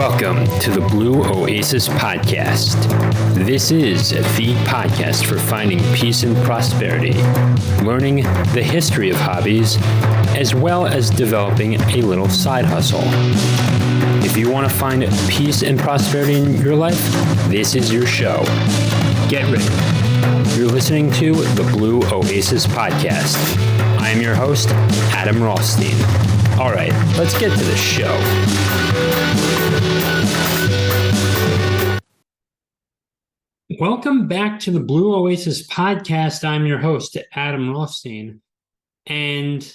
Welcome to the Blue Oasis podcast. This is the podcast for finding peace and prosperity, learning the history of hobbies, as well as developing a little side hustle. If you want to find peace and prosperity in your life, this is your show. Get ready. You're listening to the Blue Oasis podcast. I am your host, Adam Rothstein. All right, let's get to the show. Welcome back to the Blue Oasis podcast. I'm your host, Adam Rothstein. And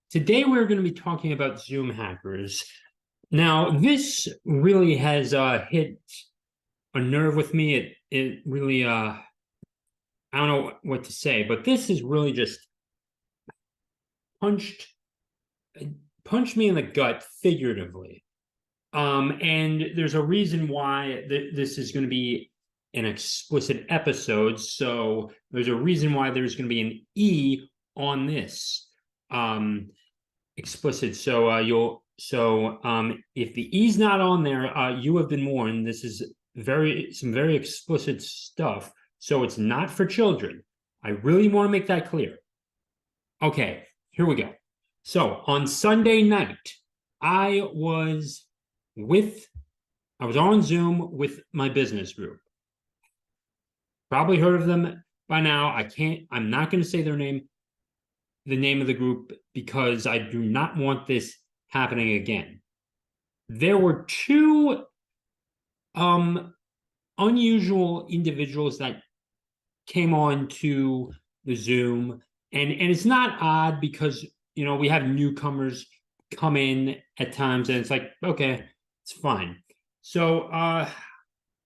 today we're going to be talking about Zoom hackers. Now, this really has hit a nerve with me. It really, I don't know what to say, but this is really just punched me in the gut figuratively. And there's a reason why this is going to be an explicit episode. So there's a reason why there's going to be an E on this explicit. So if the E's not on there, you have been warned. This is some very explicit stuff. So it's not for children. I really want to make that clear. Okay, here we go. So on Sunday night, I was on Zoom with my business group. Probably heard of them by now. I'm not going to say the name of the group, because I do not want this happening again. There were two unusual individuals that came on to the Zoom, and it's not odd because, you know, we have newcomers come in at times, and it's like, okay, it's fine. So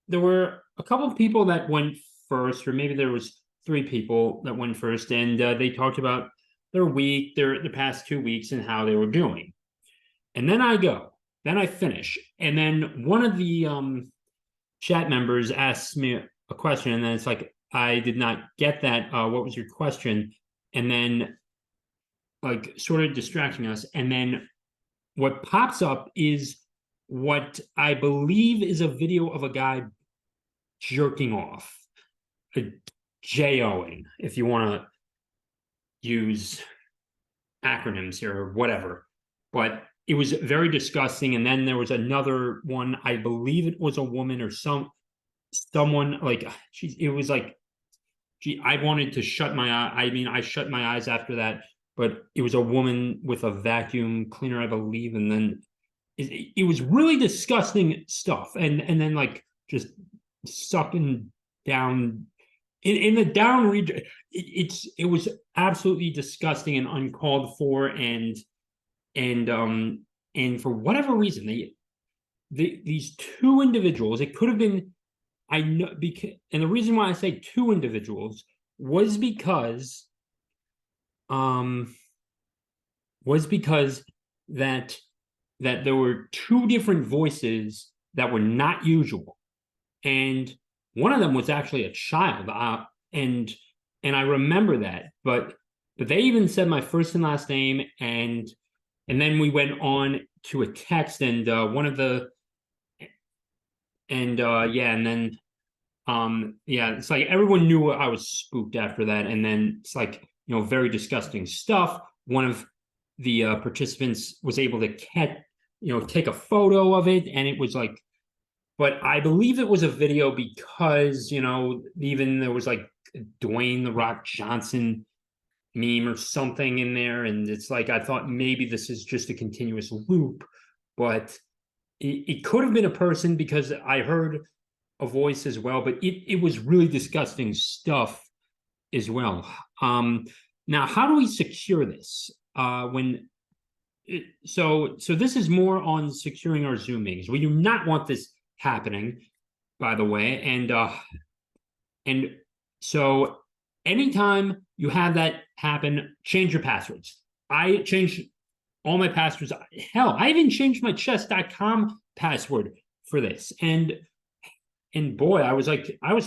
there were a couple of people that went first, or maybe there was three people that went first, and they talked about their week, their past 2 weeks, and how they were doing. And then I finish, and then one of the chat members asks me a question, and then it's like, I did not get that. What was your question? And then, like, sort of distracting us. And then what pops up is what I believe is a video of a guy jerking off, J-O-ing, if you want to use acronyms here or whatever. But it was very disgusting. And then there was another one, I believe it was a woman or someone, like, it was like, I wanted to shut my eye. I mean, I shut my eyes after that, but it was a woman with a vacuum cleaner, I believe. And then it was really disgusting stuff. And then, like, just sucking down in the down region. It was absolutely disgusting and uncalled for. And for whatever reason, these two individuals, it could have been, I know, and the reason why I say two individuals was because that there were two different voices that were not usual, and one of them was actually a child, and I remember that, but they even said my first and last name, and then we went on to a text, and it's like everyone knew I was spooked after that. And then it's like, you know, very disgusting stuff. One of the participants was able to take a photo of it, and it was like, but I believe it was a video because, you know, even there was like Dwayne "The Rock" Johnson meme or something in there, and it's like, I thought maybe this is just a continuous loop, but it could have been a person because I heard a voice as well, but it was really disgusting stuff as well. Now, how do we secure this? So this is more on securing our Zoom meetings. We do not want this happening, by the way, and so anytime you have that happen, change your passwords. I changed all my passwords. Hell, I even changed my chess.com password for this. And boy, I was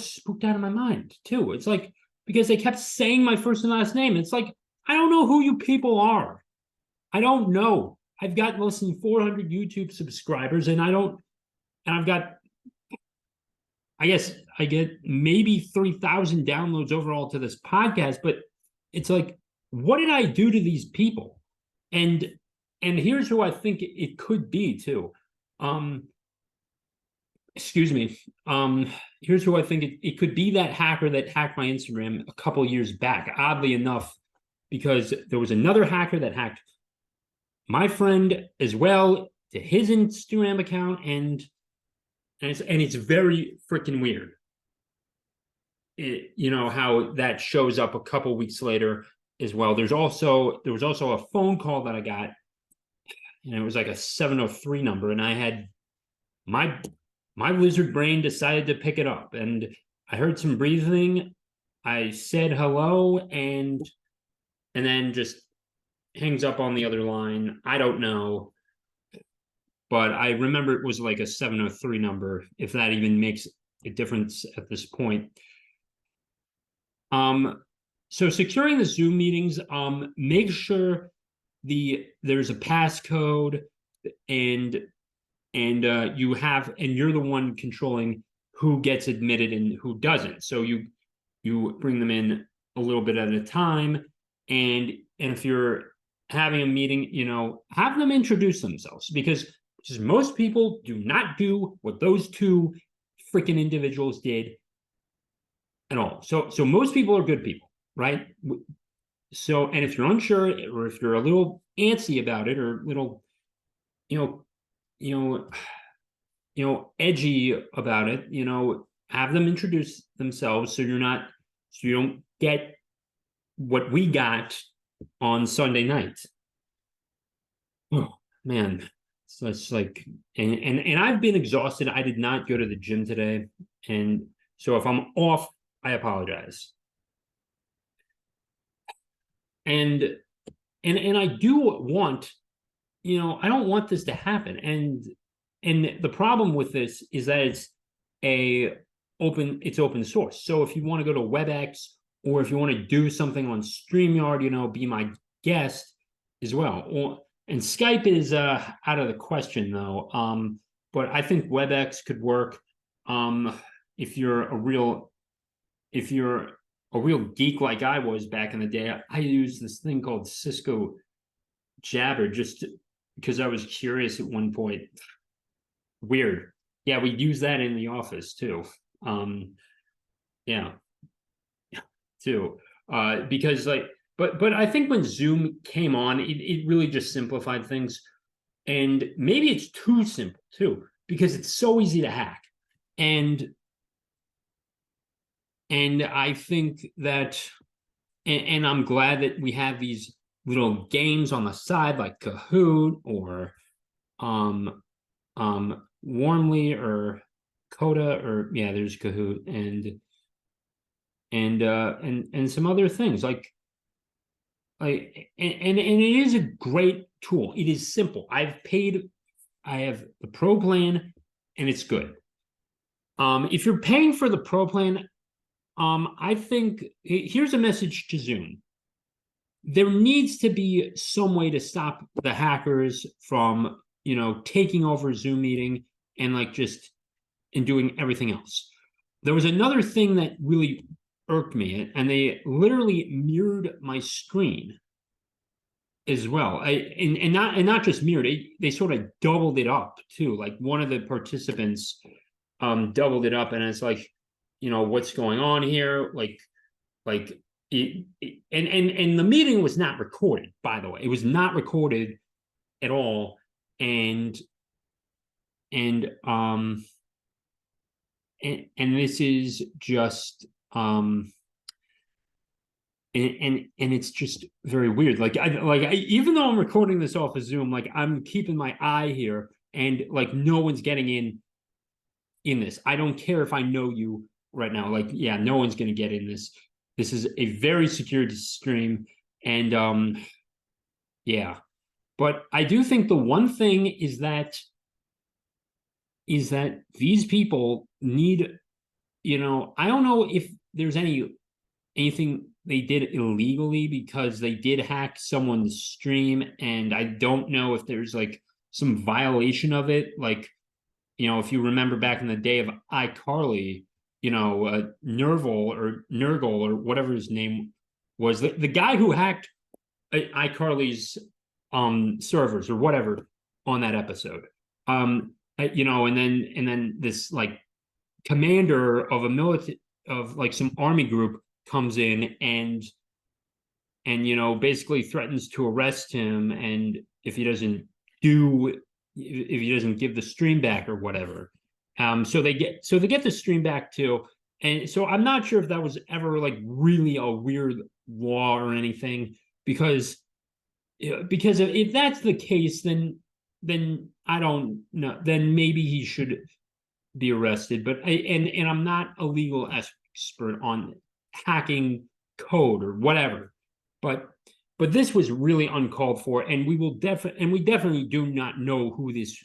spooked out of my mind too. It's like, because they kept saying my first and last name. It's like, I don't know who you people are. I don't know. I've got less than 400 YouTube subscribers, and I don't and I've got, I guess I get maybe 3,000 downloads overall to this podcast, but it's like, what did I do to these people? And here's who I think it could be too. Excuse me. Here's who I think it could be: that hacker that hacked my Instagram a couple years back, oddly enough, because there was another hacker that hacked my friend as well to his Instagram account, and it's very freaking weird. You know how that shows up a couple weeks later as well. There was also a phone call that I got, and it was like a 703 number, and I had my lizard brain decided to pick it up, and I heard some breathing. I said hello, and then just hangs up on the other line. I don't know, but I remember it was like a 703 number, if that even makes a difference at this point. So securing the Zoom meetings, make sure there's a passcode, and you're the one controlling who gets admitted and who doesn't. So you bring them in a little bit at a time, and if you're having a meeting, have them introduce themselves, because most people do not do what those two freaking individuals did at all. So most people are good people, right? So, and if you're unsure, or if you're a little antsy about it, or a little, edgy about it, have them introduce themselves, so you don't get what we got on Sunday night. Oh man. So it's like, and I've been exhausted. I did not go to the gym today, and so if I'm off, I apologize. And I do want, I don't want this to happen. And the problem with this is that it's open source. So if you want to go to WebEx, or if you want to do something on StreamYard, be my guest as well. And Skype is out of the question though. But I think WebEx could work. If you're a real geek like I was back in the day, I used this thing called Cisco Jabber just because I was curious at one point. Weird. Yeah, we use that in the office too. Yeah. Too. Because but I think when Zoom came on, it really just simplified things. And maybe it's too simple too, because it's so easy to hack. And I think that, and I'm glad that we have these little games on the side like Kahoot or Warmly or Coda, or yeah, there's Kahoot, and some other things like and it is a great tool. It is simple. I have the pro plan, and it's good. If you're paying for the pro plan, I think here's a message to Zoom. There needs to be some way to stop the hackers from, taking over Zoom meeting and and doing everything else. There was another thing that really irked me, and they literally mirrored my screen as well. And not just mirrored it, they sort of doubled it up too. Like one of the participants doubled it up, and it's like, what's going on here? And the meeting was not recorded, by the way. It was not recorded at all. And this is just and it's just very weird. Even though I'm recording this off of Zoom, I'm keeping my eye here, and no one's getting in this. I don't care if I know you right now. Yeah, no one's gonna get in this. This is a very secure stream, and yeah. But I do think the one thing is that these people need, I don't know if there's anything they did illegally, because they did hack someone's stream, and I don't know if there's some violation of it, if you remember back in the day of iCarly, Nurgle or whatever his name was, the guy who hacked iCarly's servers or whatever on that episode. And then this like commander of a military of like some army group comes in and basically threatens to arrest him, and if he doesn't give the stream back or whatever. So they get the stream back too. And so I'm not sure if that was ever like really a weird law or anything, because if that's the case, then I don't know, then maybe he should be arrested. But I'm not a legal expert on hacking code or whatever, but this was really uncalled for, and we definitely do not know who this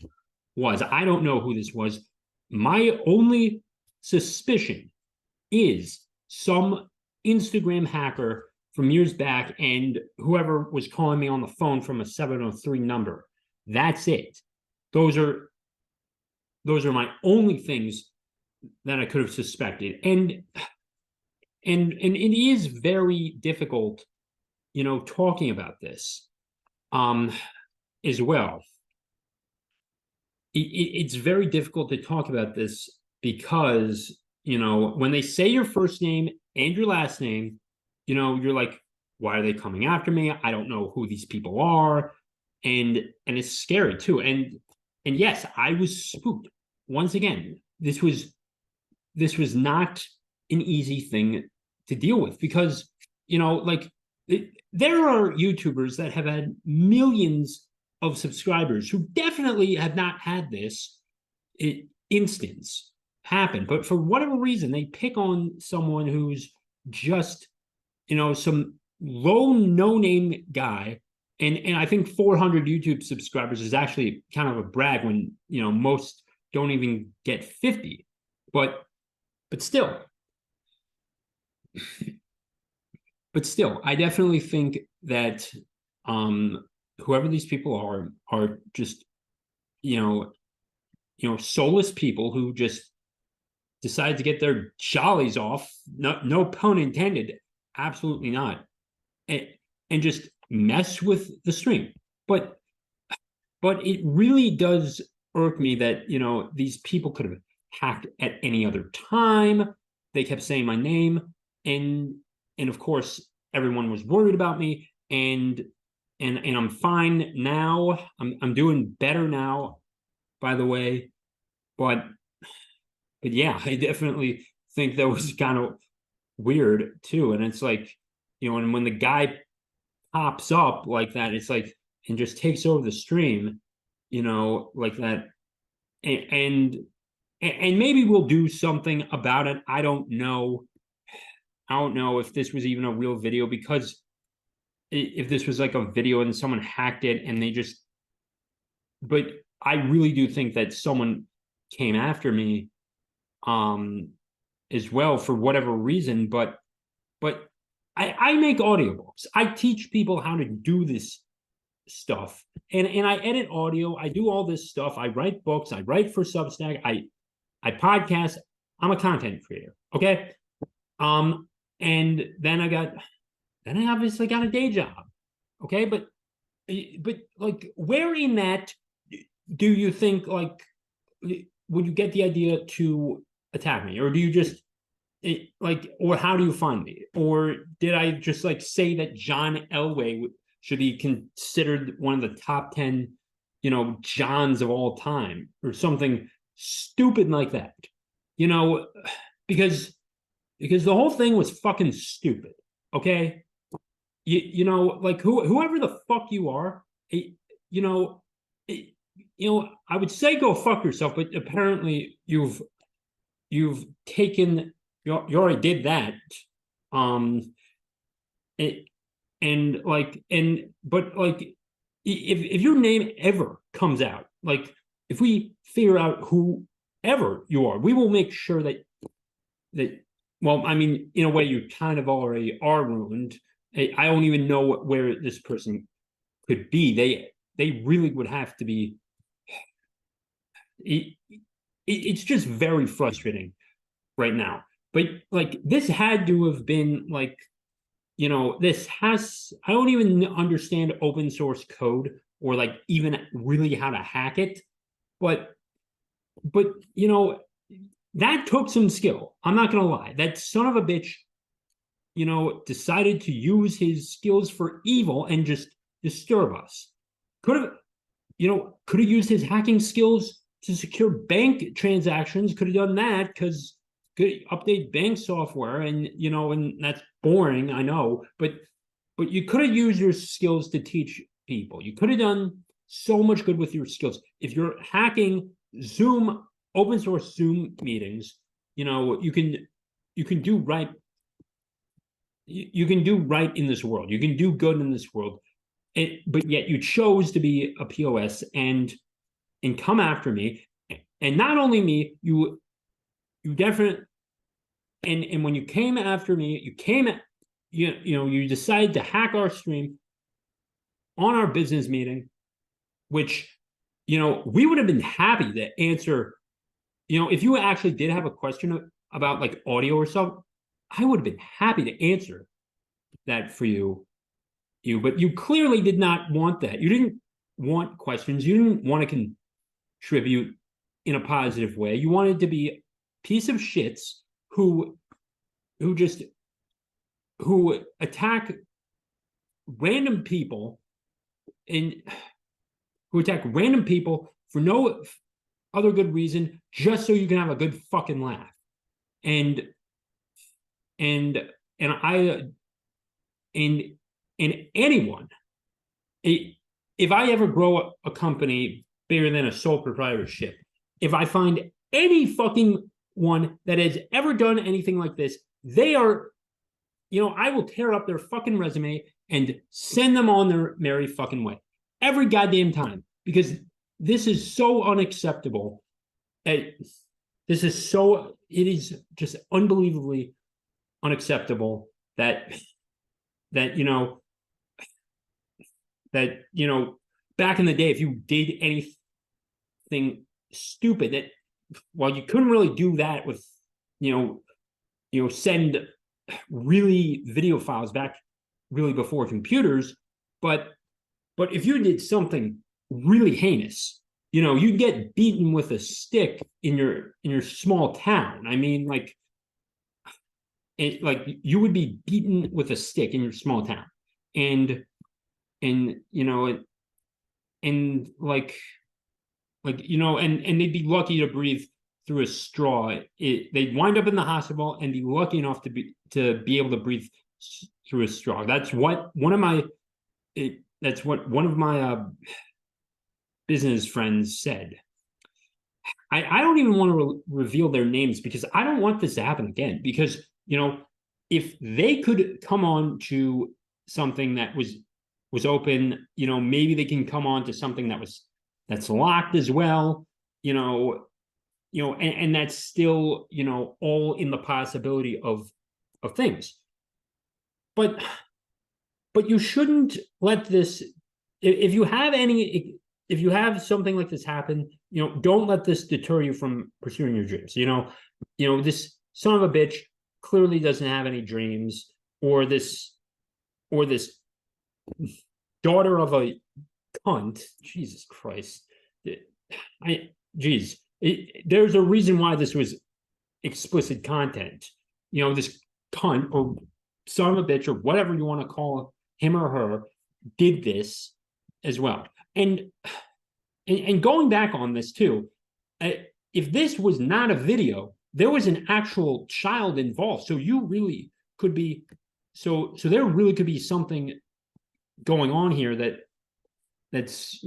was. I don't know who this was. My only suspicion is some Instagram hacker from years back, and whoever was calling me on the phone from a 703 number. That's it. Those are my only things that I could have suspected. And it is very difficult, talking about this as well. It's very difficult to talk about this because, when they say your first name and your last name, you're like, why are they coming after me? I don't know who these people are. And it's scary too. And yes, I was spooked. Once again, this was not an easy thing to deal with, because, there are YouTubers that have had millions of subscribers who definitely have not had this instance happen. But for whatever reason, they pick on someone who's just, some low, no-name guy. And I think 400 YouTube subscribers is actually kind of a brag when, most don't even get 50. But still, I definitely think that whoever these people are just, soulless people who just decide to get their jollies off. No pun intended. Absolutely not. And just mess with the stream. But it really does irk me that, these people could have hacked at any other time. They kept saying my name, and of course everyone was worried about me, and I'm fine now. I'm doing better now, by the way. But yeah, I definitely think that was kind of weird too. And it's like, and when the guy pops up like that, it's like, and just takes over the stream, like that. And maybe we'll do something about it. I don't know if this was even a real video, because if this was like a video and someone hacked it and they just, but I really do think that someone came after me as well for whatever reason. But I make audiobooks. I teach people how to do this stuff, and I edit audio. I do all this stuff. I write books. I write for Substack. I podcast. I'm a content creator. Okay. And then I obviously got a day job. Okay, but like, where in that do you think, like, would you get the idea to attack me, or do you just or how do you find me? Or did I just like say that John Elway should be considered one of the top 10, Johns of all time, or something stupid like that? Because the whole thing was fucking stupid. Okay, like whoever the fuck you are, I would say go fuck yourself, but apparently you've taken, you already did that. But like, if your name ever comes out, like if we figure out whoever you are, we will make sure that well, I mean, in a way, you kind of already are ruined. I don't even know where this person could be. They really would have to be. it's just very frustrating right now. But like this had to have been like, this has, I don't even understand open source code or like even really how to hack it. But that took some skill. I'm not gonna lie. That son of a bitch, decided to use his skills for evil and just disturb us. Could have, could have used his hacking skills to secure bank transactions. Could have done that because could update bank software, and that's boring, I know, but you could have used your skills to teach people. You could have done so much good with your skills. If you're hacking Zoom, open source Zoom meetings, you can do right. You can do right in this world. You can do good in this world. But yet you chose to be a POS and come after me. And not only me, you definitely, and when you came after me, you decided to hack our stream on our business meeting, which we would have been happy to answer. If you actually did have a question about like audio or something, I would have been happy to answer that for you. But you clearly did not want that. You didn't want questions. You didn't want to contribute in a positive way. You wanted to be a piece of shits who attack random people for no other good reason, just so you can have a good fucking laugh. And I and anyone, if I ever grow a company bigger than a sole proprietorship, if I find any fucking one that has ever done anything like this, they are, I will tear up their fucking resume and send them on their merry fucking way every goddamn time, because this is so unacceptable. It is just unbelievably unacceptable that back in the day, if you did anything stupid, that, well, you couldn't really do that with send really video files back really before computers, but if you did something really heinous, you'd get beaten with a stick in your small town. I mean, like you would be beaten with a stick in your small town, and they'd be lucky to breathe through a straw. They'd wind up in the hospital and be lucky enough to be able to breathe through a straw. That's what one of my business friends said. I don't even want to reveal their names because I don't want this to happen again. Because if they could come on to something that was open, maybe they can come on to something that's locked as well, and that's still, all in the possibility of things. But you shouldn't let this, if you have something like this happen, don't let this deter you from pursuing your dreams. This son of a bitch clearly doesn't have any dreams, or this daughter of a cunt. Jesus Christ. There's a reason why this was explicit content. This cunt or son of a bitch or whatever you want to call him or her did this as well. And going back on this too, if this was not a video, there was an actual child involved. So you really could be, so there really could be something going on here that's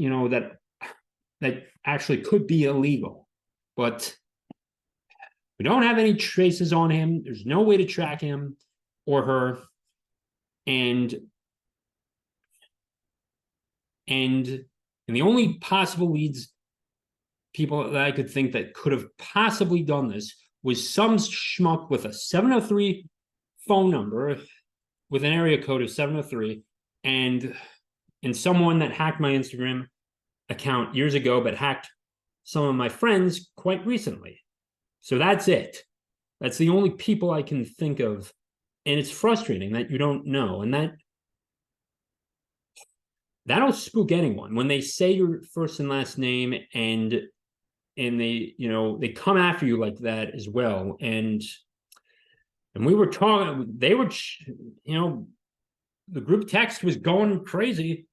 that actually could be illegal. But we don't have any traces on him. There's no way to track him or her. And the only possible leads, people that I could think that could have possibly done this, was some schmuck with a 703 phone number with an area code of 703, and someone that hacked my Instagram account years ago, but hacked some of my friends quite recently. So that's it. That's the only people I can think of. And it's frustrating that you don't know. And that'll spook anyone when they say your first and last name and they, they come after you like that as well. And we were talking, they were, the group text was going crazy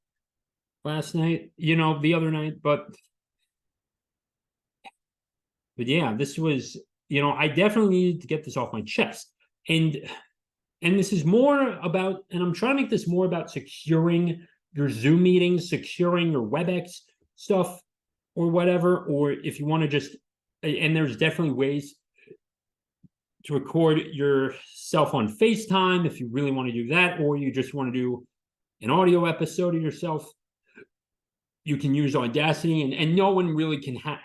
last night, the other night, but yeah, this was, I definitely needed to get this off my chest. And this is more about, and I'm trying to make this more about securing your Zoom meetings, securing your WebEx stuff or whatever, or if you want to just, and there's definitely ways to record yourself on FaceTime if you really want to do that, or you just want to do an audio episode of yourself. You can use Audacity, and no one really can hack.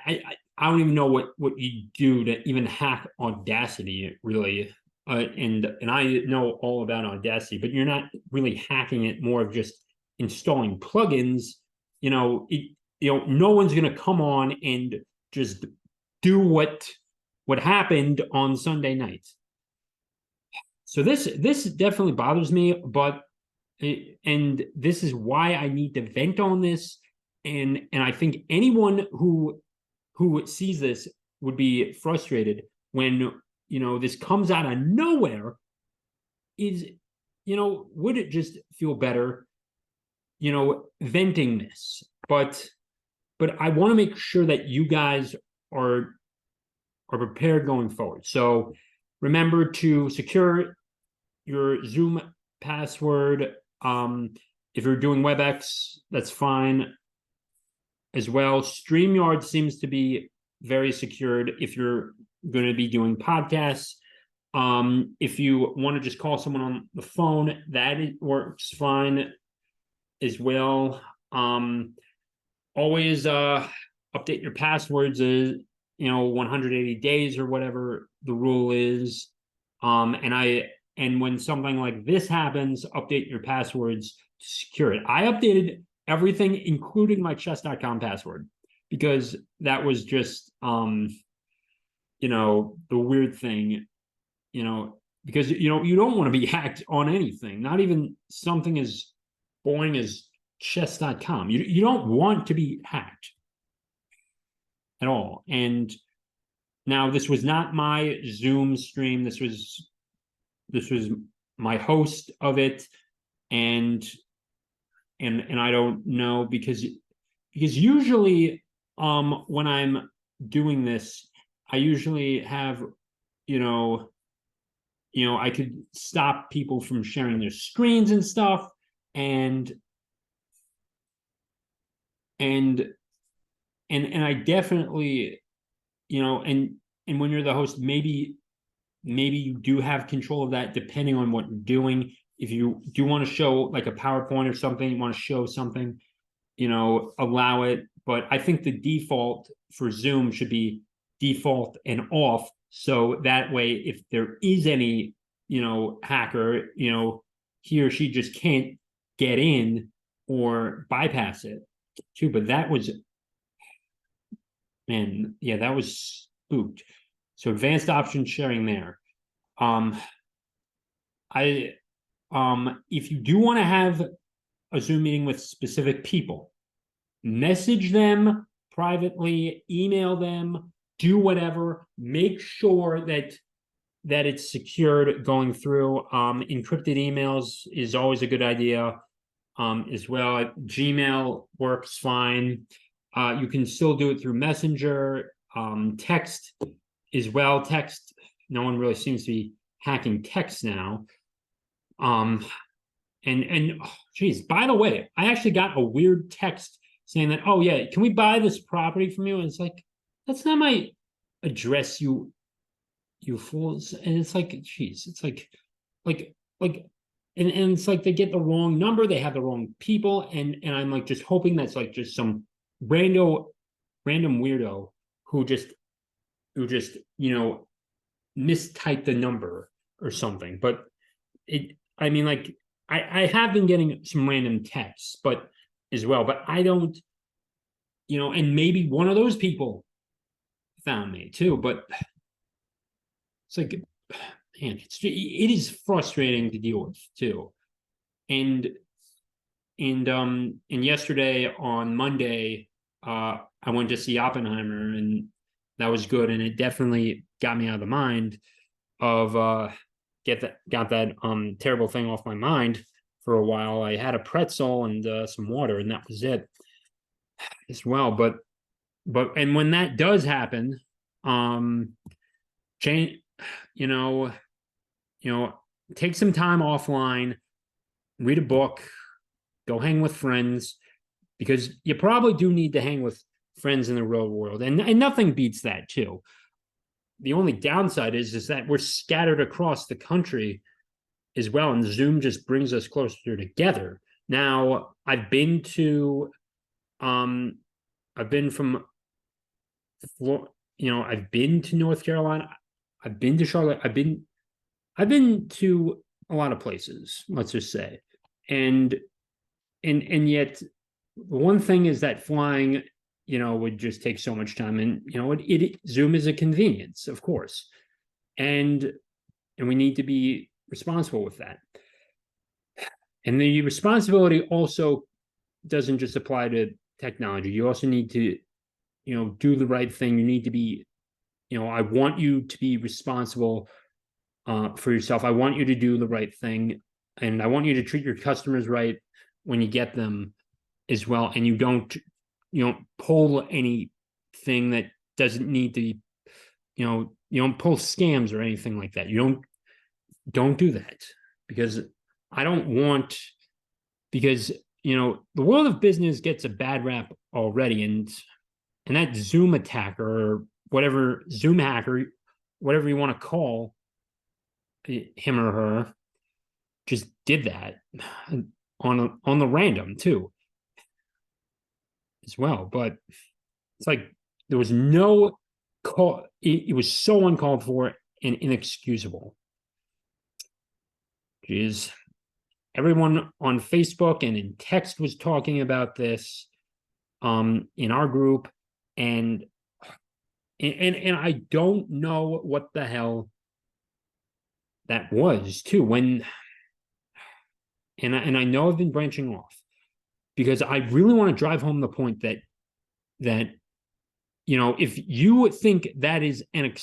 I don't even know what you do to even hack Audacity, really. And I know all about Audacity, but you're not really hacking it, more of just installing plugins. No one's going to come on and just do what happened on Sunday night. So this definitely bothers me, and this is why I need to vent on this. And I think anyone who sees this would be frustrated when this comes out of nowhere. Would it just feel better venting this? But I want to make sure that you guys are prepared going forward. So remember to secure your Zoom password. If you're doing WebEx, that's fine as well. StreamYard seems to be very secured if you're going to be doing podcasts. If you want to just call someone on the phone, that works fine as well. Always update your passwords 180 days or whatever the rule is. And when something like this happens, update your passwords to secure it. I updated everything, including my chess.com password, because that was just the weird thing, because you don't want to be hacked on anything, not even something as boring as chess.com. You don't want to be hacked at all. And now this was not my Zoom stream. This was my host of it, and I don't know, because usually when I'm doing this, I usually have I could stop people from sharing their screens and stuff, and I definitely and when you're the host, maybe you do have control of that depending on what you're doing. If you do want to show like a PowerPoint or something, you want to show something, allow it. But I think the default for Zoom should be default and off. So that way, if there is any, hacker, he or she just can't get in or bypass it too. But that was, man, yeah, that was spooked. So advanced option sharing there. If you do want to have a Zoom meeting with specific people, message them privately, email them, do whatever. Make sure that it's secured going through. Encrypted emails is always a good idea as well. Gmail works fine. You can still do it through Messenger, text as well. Text, no one really seems to be hacking text now. And oh, geez, by the way, I actually got a weird text saying that, oh yeah, can we buy this property from you? And it's like, that's not my address, you fools. And it's like, geez, it's like and it's like they get the wrong number, they have the wrong people, and I'm like just hoping that's like just some random weirdo who just mistyped the number or something. But I have been getting some random texts, but as well, but I don't, and maybe one of those people found me too. But it's like, man, it is frustrating to deal with too. And and yesterday on Monday, I went to see Oppenheimer, and that was good, and it definitely got me out of the mind of got that terrible thing off my mind for a while. I had a pretzel and some water, and that was it as well. But when that does happen, change, you know, take some time offline, read a book, go hang with friends, because you probably do need to hang with friends in the real world, and nothing beats that too. The only downside is that we're scattered across the country as well, and Zoom just brings us closer together. Now, I've been from, I've been to North Carolina, I've been to Charlotte, I've been to a lot of places, let's just say, and yet the one thing is that flying, would just take so much time, and Zoom is a convenience, of course, and we need to be responsible with that. And the responsibility also doesn't just apply to technology. You also need to, do the right thing. You need to be, I want you to be responsible for yourself. I want you to do the right thing, and I want you to treat your customers right when you get them as well. And you don't pull anything that doesn't need to, you don't pull scams or anything like that. You don't do that, because I don't want, because the world of business gets a bad rap already, and that Zoom attacker, or whatever, Zoom hacker, whatever you want to call him or her, just did that on the random too as well. But it's like there was no call. It was so uncalled for and inexcusable. Jeez. Everyone on Facebook and in text was talking about this in our group, and I don't know what the hell that was too. And I know I've been branching off, because I really want to drive home the point that if you think that is an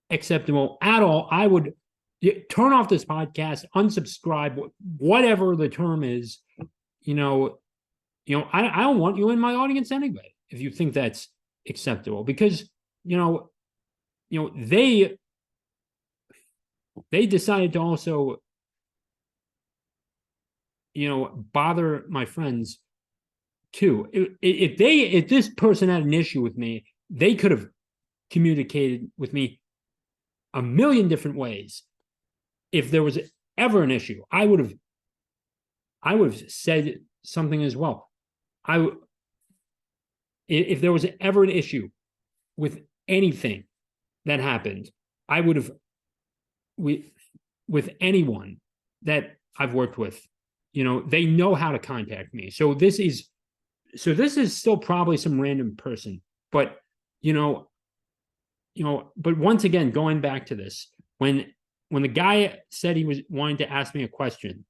acceptable at all, I would turn off this podcast, unsubscribe, whatever the term is. I don't want you in my audience anyway, if you think that's acceptable, because they decided to also bother my friends too. If this person had an issue with me, they could have communicated with me a million different ways. If there was ever an issue, I would have said something as well. If there was ever an issue with anything that happened, I would have, with anyone that I've worked with, they know how to contact me. So this is still probably some random person, but but once again, going back to this, when the guy said he was wanting to ask me a question,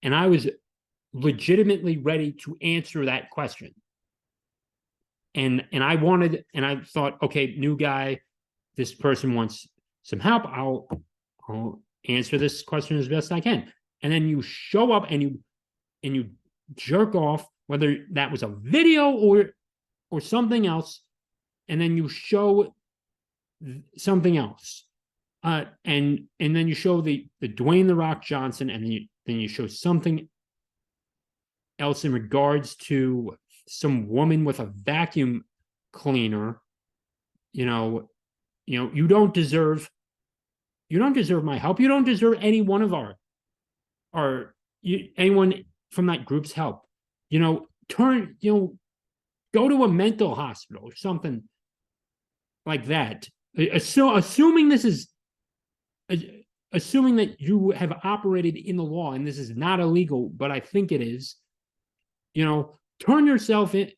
and I was legitimately ready to answer that question, and I thought, okay, new guy, this person wants some help, I'll answer this question as best I can. And then you show up and you jerk off, whether that was a video or something else, and then you show something else. And then you show the Dwayne The Rock Johnson, and then you show something else in regards to some woman with a vacuum cleaner. You don't deserve my help. You don't deserve any one of anyone from that group's help. Go to a mental hospital or something like that. Assuming that you have operated in the law, and this is not illegal, but I think it is, turn yourself in,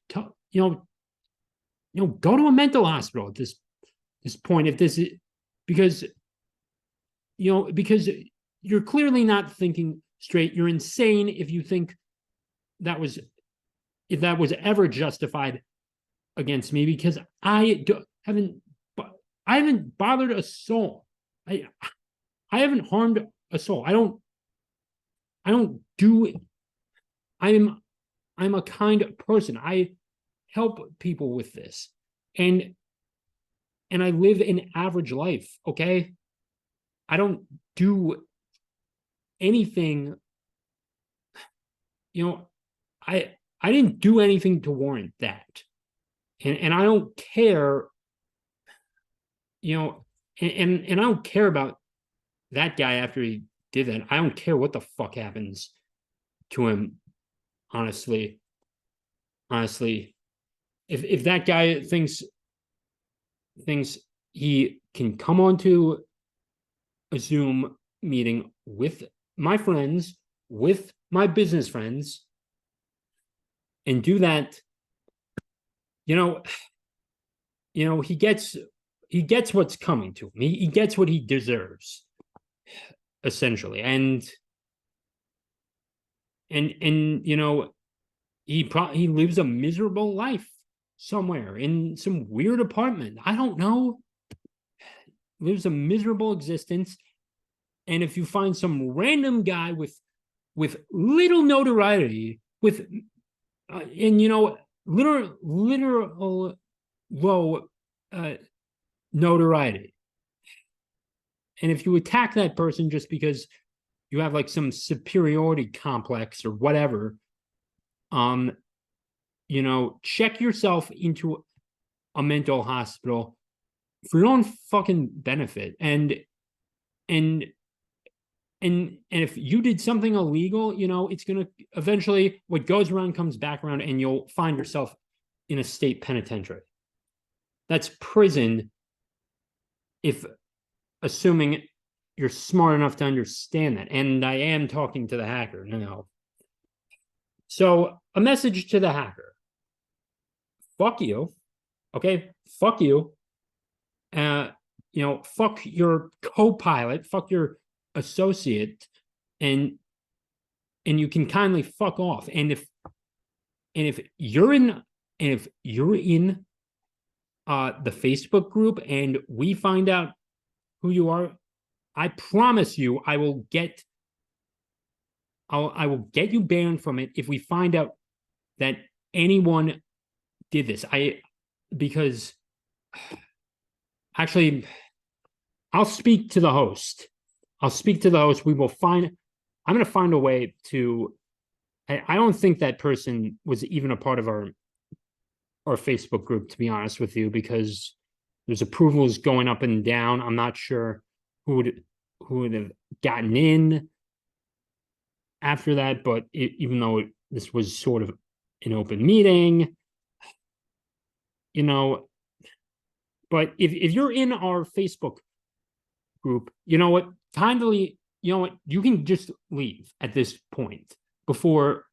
go to a mental hospital at this point. If this is because because you're clearly not thinking straight. You're insane if you think that was if that was ever justified against me, because haven't bothered a soul. I haven't harmed a soul. I don't do I'm a kind person. I help people with this. And I live an average life, okay? I don't do anything, I didn't do anything to warrant that. And I don't care, and I don't care about that guy after he did that. I don't care what the fuck happens to him, honestly. If that guy thinks he can come onto a Zoom meeting with my friends, with my business friends, and do that, he gets what's coming to him. He gets what he deserves, essentially. And he lives a miserable life somewhere in some weird apartment. I don't know. Lives a miserable existence. And if you find some random guy with little notoriety, with literal low notoriety, and if you attack that person just because you have like some superiority complex or whatever, check yourself into a mental hospital for your own fucking benefit. And if you did something illegal, it's gonna eventually, what goes around comes back around, and you'll find yourself in a state penitentiary. That's prison, if assuming you're smart enough to understand that. And I am talking to the hacker now. So a message to the hacker: fuck you, okay? Fuck you. Fuck your co-pilot, fuck your associate, and you can kindly fuck off. And if you're in the Facebook group and we find out who you are, I promise you I will get you banned from it if we find out that anyone did this. Because actually, I'll speak to the host. We will I'm going to find a way to. I don't think that person was even a part of our Facebook group, to be honest with you, because there's approvals going up and down. I'm not sure who would have gotten in after that, but even though this was sort of an open meeting, but if you're in our Facebook group, kindly, you can just leave at this point before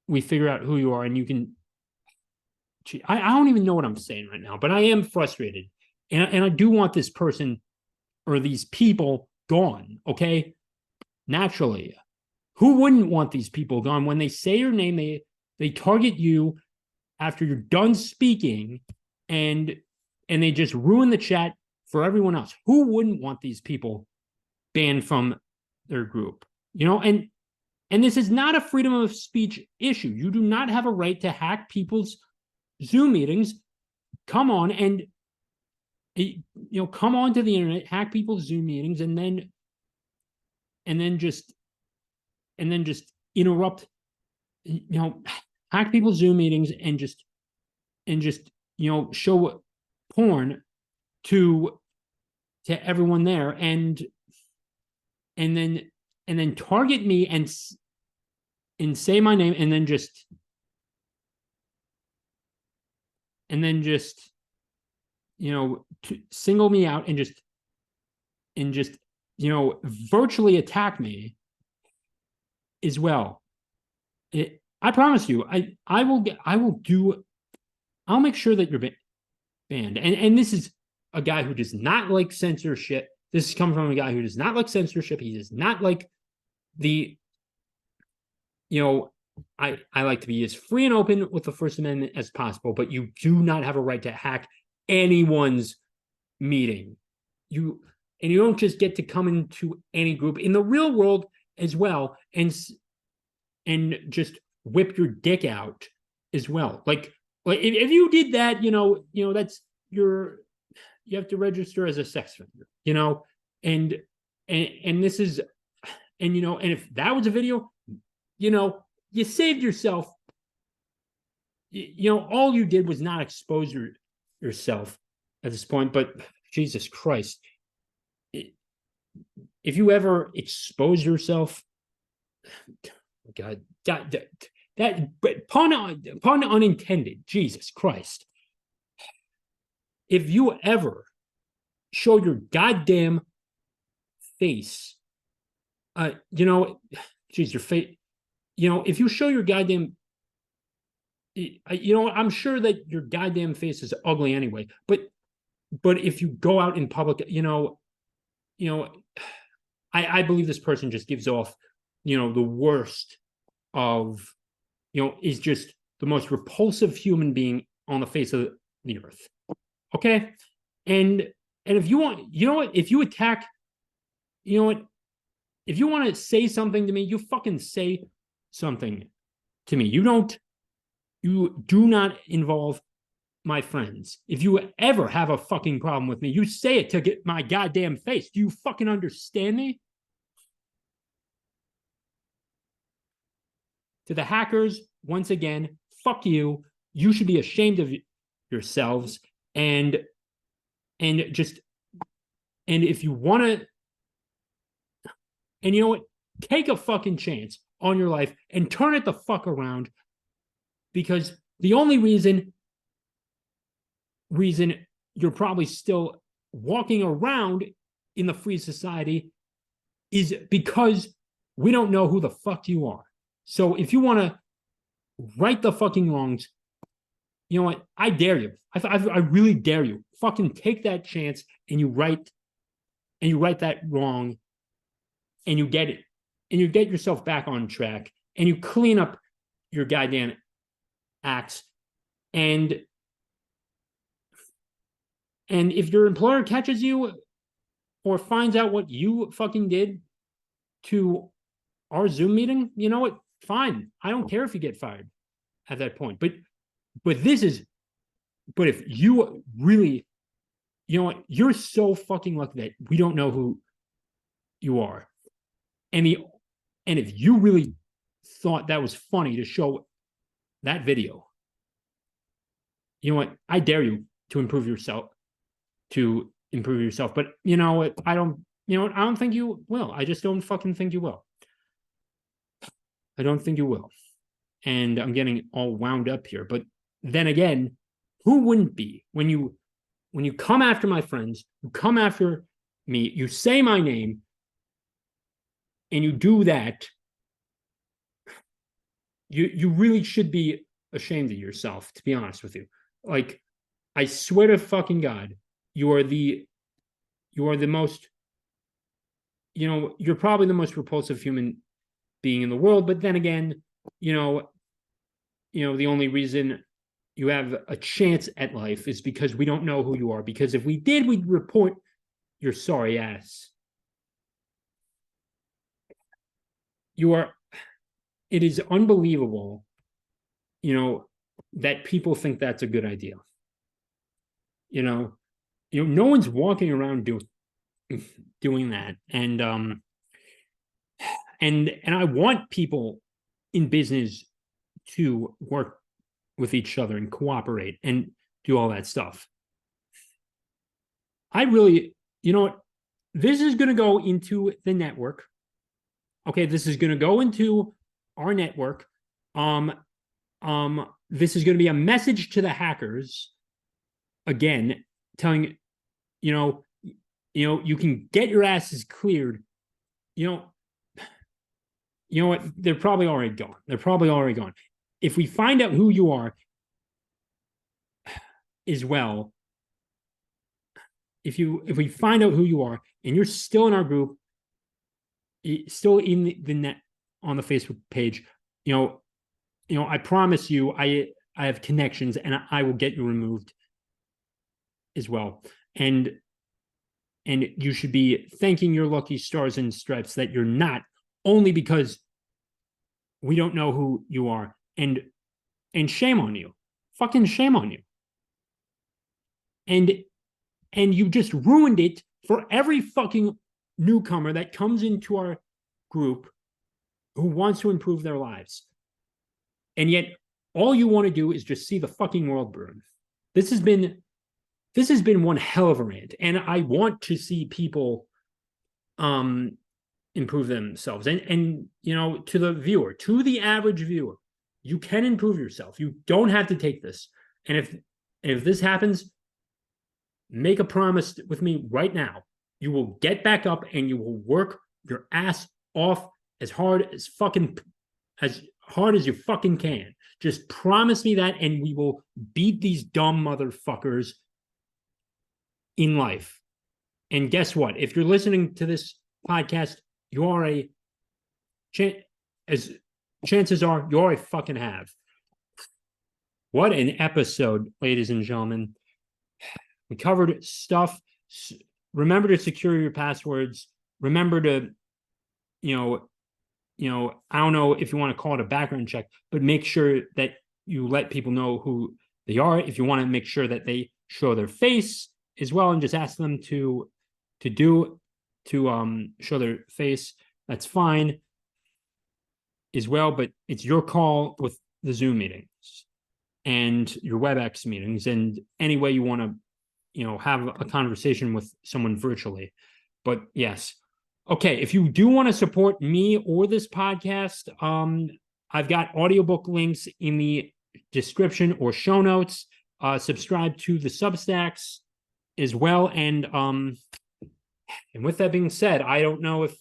we figure out who you are. And you can, I don't even know what I'm saying right now, but I am frustrated. And I do want this person or these people gone, okay? Naturally. Who wouldn't want these people gone? When they say your name, they target you after you're done speaking, and they just ruin the chat for everyone else. Who wouldn't want these people banned from their group? And this is not a freedom of speech issue. You do not have a right to hack people's Zoom meetings. Come on and come onto the internet, hack people's Zoom meetings, and then just interrupt, hack people's Zoom meetings and just show porn to everyone there, and then target me and say my name, and then just single me out and just virtually attack me as well. I promise you, I'll make sure that banned. And this is a guy who does not like censorship. This is coming from a guy who does not like censorship. He does not like the, I like to be as free and open with the First Amendment as possible, but you do not have a right to hack anyone's meeting. You don't just get to come into any group in the real world as well and just whip your dick out as well. Like if you did that, that's you have to register as a sex offender, and this is, and if that was a video, you saved yourself. All you did was not expose yourself at this point. But Jesus Christ, if you ever expose yourself, God, that pun unintended. Jesus Christ. If you ever show your goddamn face, geez, your face, if you show your goddamn, I'm sure that your goddamn face is ugly anyway, but if you go out in public, I believe this person just gives off, the worst of, is just the most repulsive human being on the face of the earth. Okay. And if you want, if you attack, if you want to say something to me, you fucking say something to me. You do not involve my friends. If you ever have a fucking problem with me, you say it to get my goddamn face. Do you fucking understand me? To the hackers, once again, fuck you. You should be ashamed of yourselves. And if you want to, and you know what, take a fucking chance on your life and turn it the fuck around, because the only reason you're probably still walking around in the free society is because we don't know who the fuck you are. So if you want to right the fucking wrongs, you know what? I dare you. I really dare you. Fucking take that chance and you right that wrong, and you get it, and you get yourself back on track, and you clean up your goddamn acts. And if your employer catches you or finds out what you fucking did to our Zoom meeting, you know what? Fine. I don't care if you get fired at that point. But if you really, you know what? You're so fucking lucky that we don't know who you are. And if you really thought that was funny to show that video, you know what? I dare you to improve yourself. But you know what? I don't think you will. I just don't fucking think you will. I don't think you will. And I'm getting all wound up here. But then again, who wouldn't be when you come after my friends, you come after me, you say my name, and you do that, you really should be ashamed of yourself, to be honest with you. Like, I swear to fucking God, you are the most, you're probably the most repulsive human being in the world. But then again, the only reason you have a chance at life is because we don't know who you are. Because if we did, we'd report your sorry ass. It is unbelievable, that people think that's a good idea. No one's walking around doing that. And I want people in business to work with each other and cooperate and do all that stuff. I really, this is going to go into the network. Okay, this is going to go into our network. This is going to be a message to the hackers, again, telling, you can get your asses cleared. You know what? They're probably already gone. If we find out who you are as well, if we find out who you are and you're still in our group, still in the net on the Facebook page, I promise you, I have connections and I will get you removed as well. And you should be thanking your lucky stars and stripes that you're not, only because we don't know who you are. And shame on you. Fucking shame on you. And you just ruined it for every fucking newcomer that comes into our group who wants to improve their lives. And yet all you want to do is just see the fucking world burn. This has been one hell of a rant, and I want to see people improve themselves. And to the viewer, to the average viewer, you can improve yourself. You don't have to take this. And if this happens, make a promise with me right now. You will get back up and you will work your ass off as hard as you fucking can. Just promise me that, and we will beat these dumb motherfuckers in life. And guess what? If you're listening to this podcast, you are chances are you already fucking have. What an episode, ladies and gentlemen. We covered stuff. Remember to secure your passwords. Remember to, I don't know if you want to call it a background check, but make sure that you let people know who they are. If you want to make sure that they show their face as well, and just ask them to show their face, that's fine as well. But it's your call with the Zoom meetings and your WebEx meetings, and any way you want to have a conversation with someone virtually. But yes. Okay, if you do want to support me or this podcast, I've got audiobook links in the description or show notes. Subscribe to the Substacks as well. And with that being said, I don't know if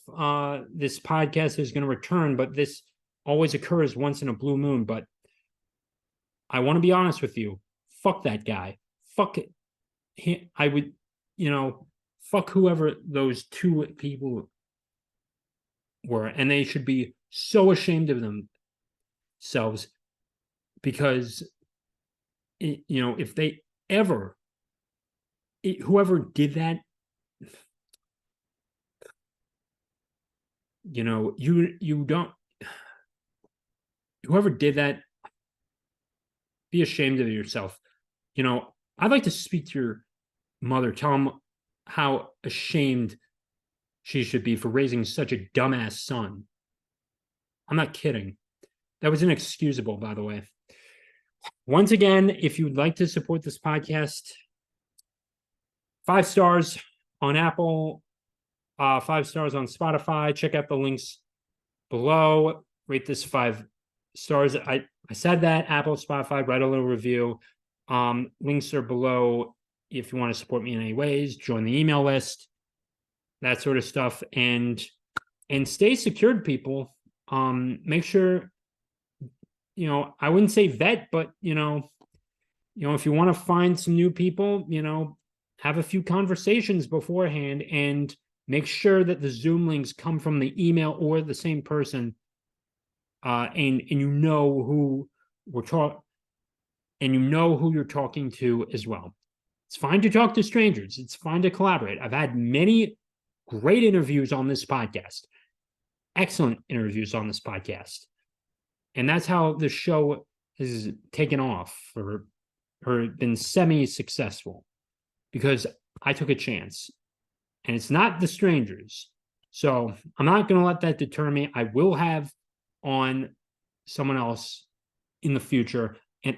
this podcast is going to return, but this always occurs once in a blue moon. But I want to be honest with you. Fuck that guy. Fuck it. I would, fuck whoever those two people were, and they should be so ashamed of themselves, because if they ever, whoever did that, you don't, whoever did that, be ashamed of yourself. I'd like to speak to your mother, tell them how ashamed she should be for raising such a dumbass son. I'm not kidding. That was inexcusable, by the way. Once again, if you'd like to support this podcast, 5 stars on Apple, 5 stars on Spotify. Check out the links below. Rate this 5 stars. I said that. Apple, Spotify, write a little review. Links are below if you want to support me in any ways. Join the email list, that sort of stuff, and stay secured, people. Make sure, I wouldn't say vet, but if you want to find some new people, have a few conversations beforehand, and make sure that the Zoom links come from the email or the same person, and who we're talking. And who you're talking to as well. It's fine to talk to strangers. It's fine to collaborate. I've had many great interviews on this podcast. Excellent interviews on this podcast. And that's how the show has taken off or been semi-successful, because I took a chance. And it's not the strangers. So I'm not going to let that deter me. I will have on someone else in the future.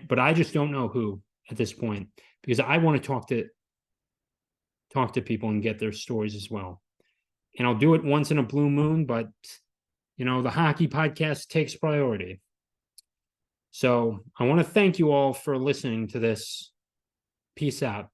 But I just don't know who at this point, because I want to talk to people and get their stories as well. And I'll do it once in a blue moon, but the hockey podcast takes priority. So I want to thank you all for listening to this. Peace out.